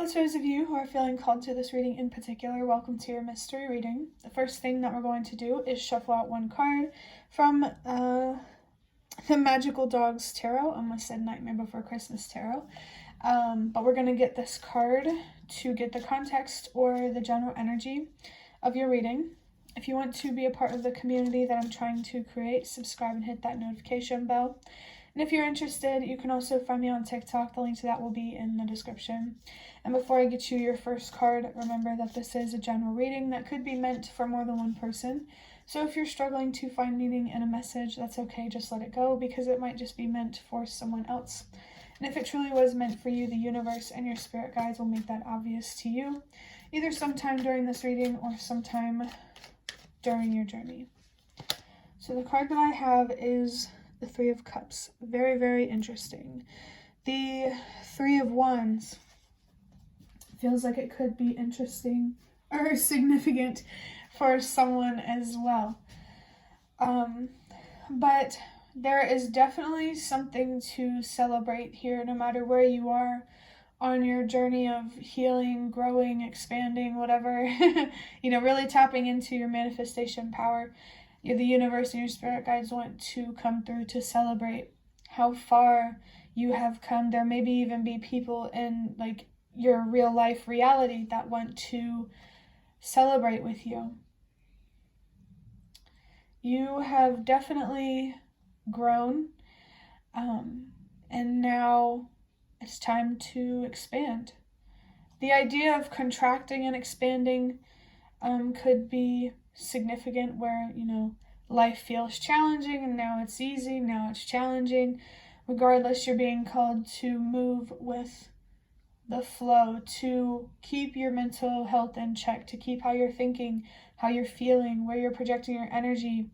Hello to those of you who are feeling called to this reading in particular. Welcome to your mystery reading. The first thing that we're going to do is shuffle out one card from the Magical Dogs Tarot. I almost said Nightmare Before Christmas Tarot. But we're going to get this card to get the context or the general energy of your reading. If you want to be a part of the community that I'm trying to create, subscribe and hit that notification bell. And if you're interested, you can also find me on TikTok. The link to that will be in the description. And before I get you your first card, remember that this is a general reading that could be meant for more than one person. So if you're struggling to find meaning in a message, that's okay. Just let it go because it might just be meant for someone else. And if it truly was meant for you, the universe and your spirit guides will make that obvious to you, either sometime during this reading or sometime during your journey. So the card that I have is the Three of Cups. Very, very interesting. The Three of Wands feels like it could be interesting or significant for someone as well. But there is definitely something to celebrate here, no matter where you are on your journey of healing, growing, expanding, whatever, really tapping into your manifestation power. The universe and your spirit guides want to come through to celebrate how far you have come. There maybe even be people in your real life reality that want to celebrate with you. You have definitely grown, and now it's time to expand. The idea of contracting and expanding could be significant where, life feels challenging and now it's easy, now it's challenging. Regardless, you're being called to move with the flow, to keep your mental health in check, to keep how you're thinking, how you're feeling, where you're projecting your energy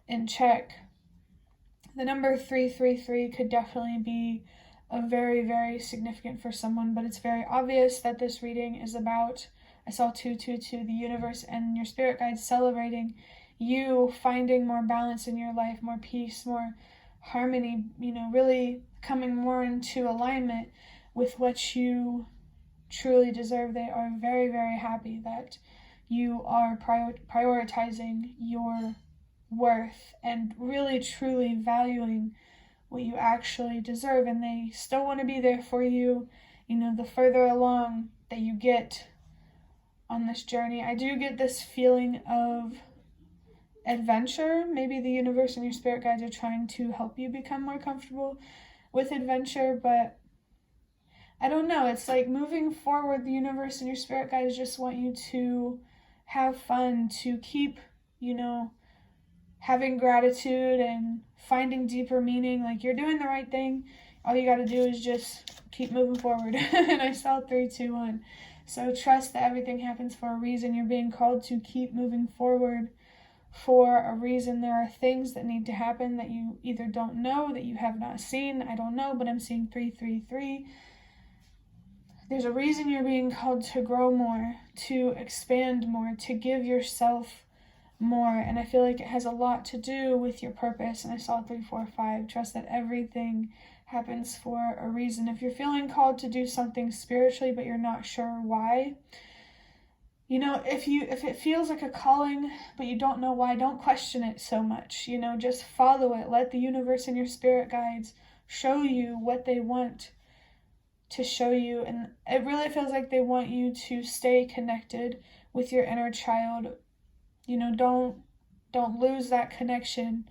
in check. The number 333 could definitely be a very, very significant for someone, but it's very obvious that this reading is about, I saw 222, the universe and your spirit guides celebrating you finding more balance in your life, more peace, more harmony, really coming more into alignment with what you truly deserve. They are very, very happy that you are prioritizing your worth and really, truly valuing what you actually deserve. And they still want to be there for you, the further along that you get on this journey. I do get this feeling of adventure. Maybe the universe and your spirit guides are trying to help you become more comfortable with adventure, but I don't know. It's like moving forward, the universe and your spirit guides just want you to have fun, to keep, having gratitude and finding deeper meaning. Like, you're doing the right thing. All you got to do is just keep moving forward. And I saw 3, 2, 1. So trust that everything happens for a reason. You're being called to keep moving forward for a reason. There are things that need to happen that you either don't know, that you have not seen. I don't know, but I'm seeing 333. There's a reason you're being called to grow more, to expand more, to give yourself more. And I feel like it has a lot to do with your purpose. And I saw 3, 4, 5. Trust that everything happens for a reason. If you're feeling called to do something spiritually, but you're not sure why, if it feels like a calling, but you don't know why, don't question it so much. Just follow it. Let the universe and your spirit guides show you what they want to show you. And it really feels like they want you to stay connected with your inner child. Don't lose that connection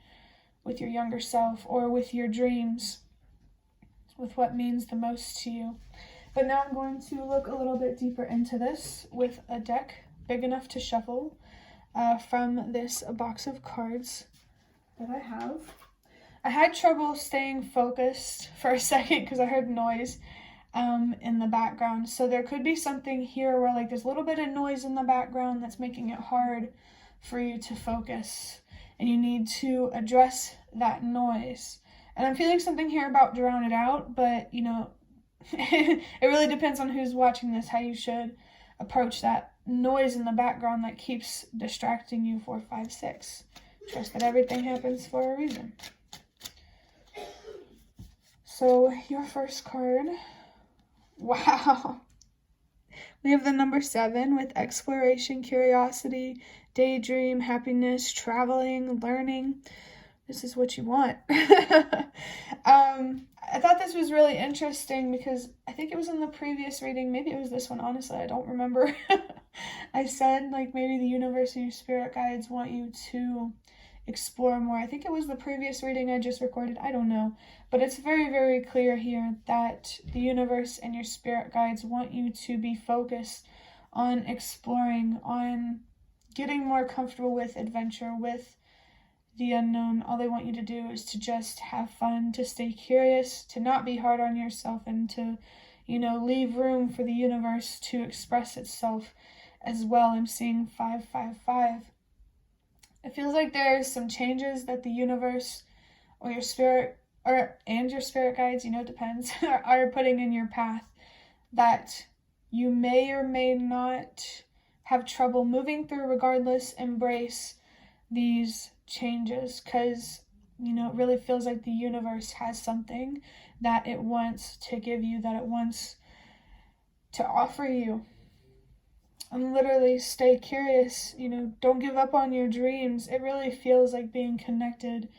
with your younger self or with your dreams, with what means the most to you. But now I'm going to look a little bit deeper into this with a deck big enough to shuffle from this box of cards that I have. I had trouble staying focused for a second because I heard noise in the background. So there could be something here where there's a little bit of noise in the background that's making it hard for you to focus. And you need to address that noise. And I'm feeling something here about drown it out, but it really depends on who's watching this, how you should approach that noise in the background that keeps distracting you. 4, 5, 6. Trust that everything happens for a reason. So your first card, wow, We have the number 7 with exploration, curiosity, daydream, happiness, traveling, learning. This is what you want. I thought this was really interesting because I think it was in the previous reading. Maybe it was this one, honestly. I don't remember. I said, like, maybe the universe or your spirit guides want you to explore more. I think it was the previous reading I just recorded. I don't know. But it's very, very clear here that the universe and your spirit guides want you to be focused on exploring, on getting more comfortable with adventure, with the unknown. All they want you to do is to just have fun, to stay curious, to not be hard on yourself, and to, leave room for the universe to express itself as well. I'm seeing 555. It feels like there's some changes that the universe or your spirit and your spirit guides, it depends, are putting in your path that you may or may not have trouble moving through. Regardless, embrace these changes, because it really feels like the universe has something that it wants to give you, that it wants to offer you. And literally stay curious, don't give up on your dreams. It really feels like being connected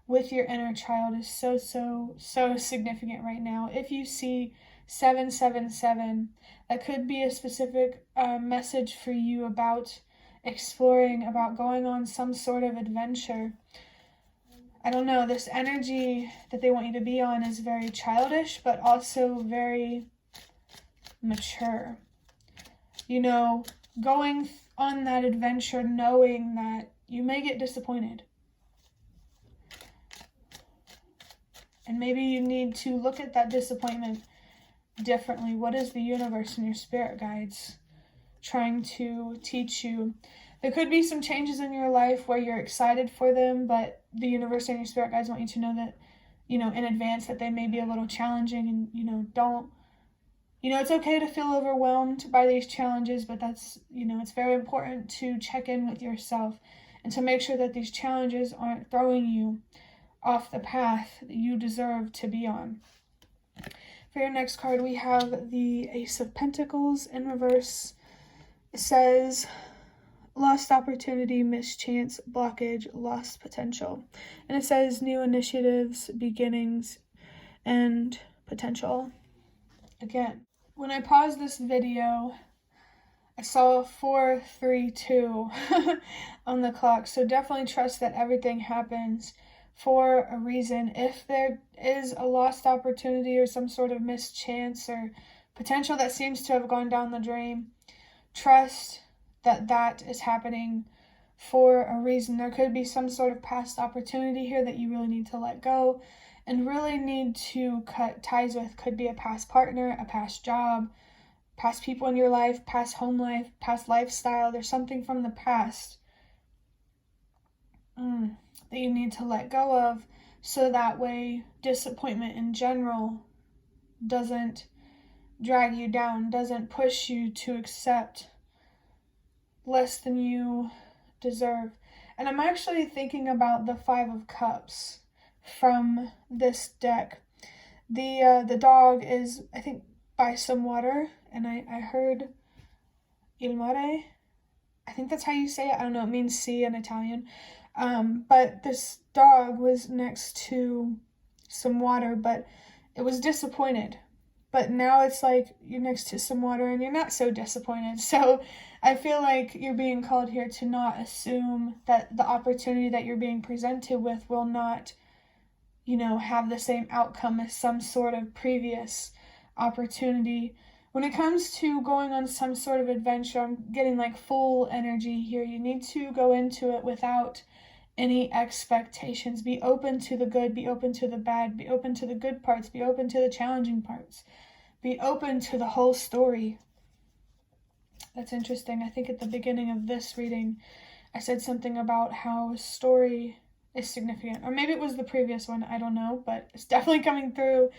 with your inner child is so significant right now. If you see 777, that could be a specific message for you about exploring, about going on some sort of adventure. I don't know, this energy that they want you to be on is very childish, but also very mature. Going on that adventure knowing that you may get disappointed. And maybe you need to look at that disappointment differently. What is the universe and your spirit guides trying to teach you? There could be some changes in your life where you're excited for them, but the universe and your spirit guides want you to know that, in advance, that they may be a little challenging, and, don't, it's okay to feel overwhelmed by these challenges, but that's, it's very important to check in with yourself and to make sure that these challenges aren't throwing you off the path that you deserve to be on. For your next card, we have the Ace of Pentacles in reverse. It says, lost opportunity, missed chance, blockage, lost potential. And it says new initiatives, beginnings, and potential. Again, when I paused this video, I saw 432 on the clock. So definitely trust that everything happens for a reason. If there is a lost opportunity or some sort of missed chance or potential that seems to have gone down the drain, trust that that is happening for a reason. There could be some sort of past opportunity here that you really need to let go and really need to cut ties with. Could be a past partner, a past job, past people in your life, past home life, past lifestyle. There's something from the past that you need to let go of, so that way disappointment in general doesn't drag you down, doesn't push you to accept less than you deserve. And I'm actually thinking about the 5 of Cups from this deck. The dog is, I think, by some water, and I heard il mare. I think that's how you say it. I don't know, it means sea in Italian. But this dog was next to some water, but it was disappointed. But now it's like you're next to some water and you're not so disappointed. So I feel like you're being called here to not assume that the opportunity that you're being presented with will not, have the same outcome as some sort of previous opportunity. When it comes to going on some sort of adventure, I'm getting like full energy here. You need to go into it without any expectations. Be open to the good, be open to the bad, be open to the good parts, be open to the challenging parts, be open to the whole story. That's interesting. I think at the beginning of this reading, I said something about how a story is significant. Or maybe it was the previous one, I don't know, but it's definitely coming through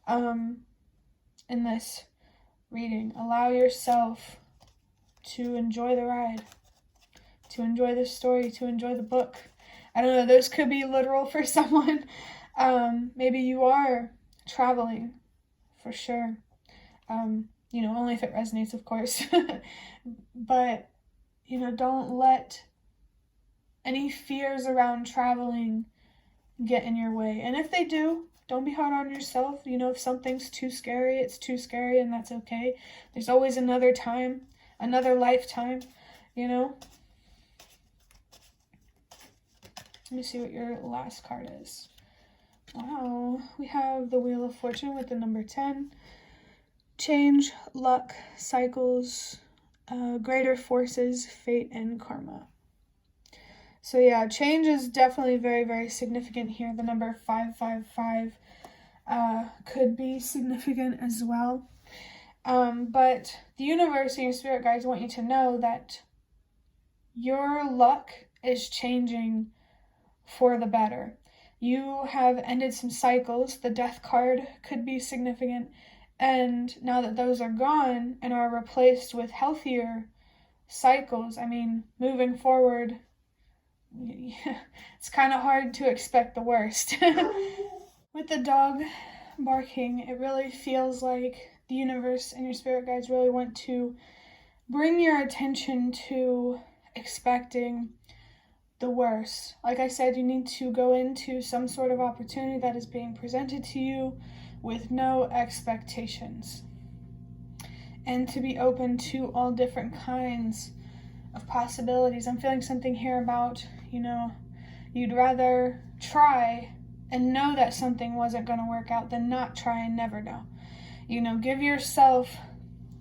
in this reading. Allow yourself to enjoy the ride, to enjoy the story, to enjoy the book. I don't know, those could be literal for someone. Maybe you are traveling, for sure. only if it resonates, of course. But, don't let any fears around traveling get in your way. And if they do, don't be hard on yourself. If something's too scary, it's too scary, and that's okay. There's always another time, another lifetime, Let me see what your last card is. Wow, we have the Wheel of Fortune with the number 10. Change, luck, cycles, greater forces, fate, and karma. So yeah, change is definitely very, very significant here. The number 555 could be significant as well. But the universe and your spirit guides want you to know that your luck is changing for the better. You have ended some cycles. The Death card could be significant. And now that those are gone and are replaced with healthier cycles, moving forward, it's kind of hard to expect the worst. With the dog barking, it really feels like the universe and your spirit guides really want to bring your attention to expecting the worst. Like I said, you need to go into some sort of opportunity that is being presented to you with no expectations, and to be open to all different kinds of possibilities. I'm feeling something here about, you'd rather try and know that something wasn't going to work out than not try and never know. Give yourself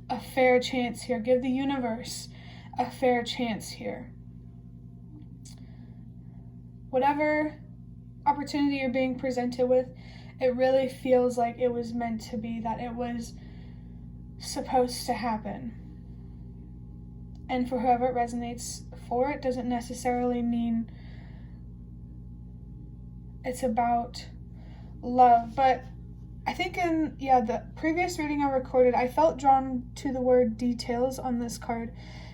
a fair chance here. Give the universe a fair chance here. Whatever opportunity you're being presented with, it really feels like it was meant to be, that it was supposed to happen. And for whoever it resonates for, it doesn't necessarily mean it's about love. But I think in the previous reading I recorded, I felt drawn to the word details on this card.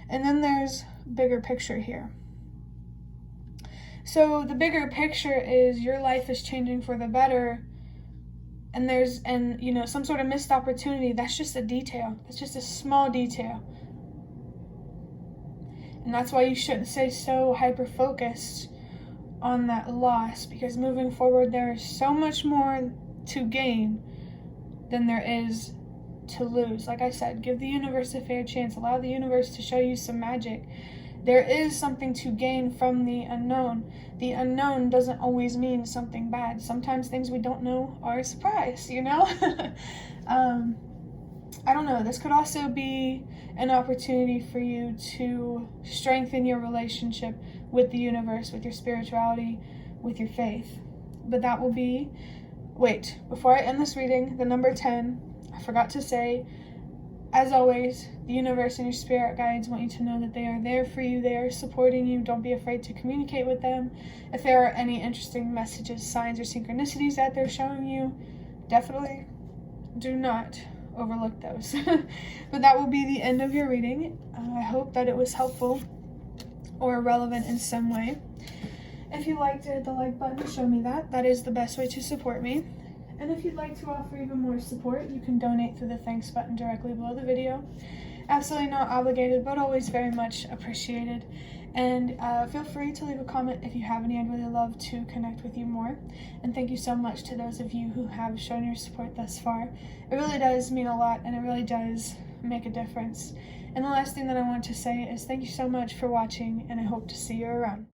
And then there's bigger picture here. So the bigger picture is your life is changing for the better. And there's some sort of missed opportunity. That's just a detail. That's just a small detail. And that's why you shouldn't stay so hyper-focused on that loss, because moving forward, there is so much more to gain than there is to lose. Like I said, give the universe a fair chance. Allow the universe to show you some magic. There is something to gain from the unknown. The unknown doesn't always mean something bad. Sometimes things we don't know are a surprise, I don't know. This could also be an opportunity for you to strengthen your relationship with the universe, with your spirituality, with your faith. But that will be... Wait, before I end this reading, the number 10, I forgot to say, as always, the universe and your spirit guides want you to know that they are there for you. They are supporting you. Don't be afraid to communicate with them. If there are any interesting messages, signs, or synchronicities that they're showing you, definitely do not overlook those. But that will be the end of your reading. I hope that it was helpful or relevant in some way. If you liked it, hit the like button, show me that. That is the best way to support me. And if you'd like to offer even more support, you can donate through the thanks button directly below the video. Absolutely not obligated, but always very much appreciated. And feel free to leave a comment if you have any. I'd really love to connect with you more. And thank you so much to those of you who have shown your support thus far. It really does mean a lot, and it really does make a difference. And the last thing that I want to say is thank you so much for watching, and I hope to see you around.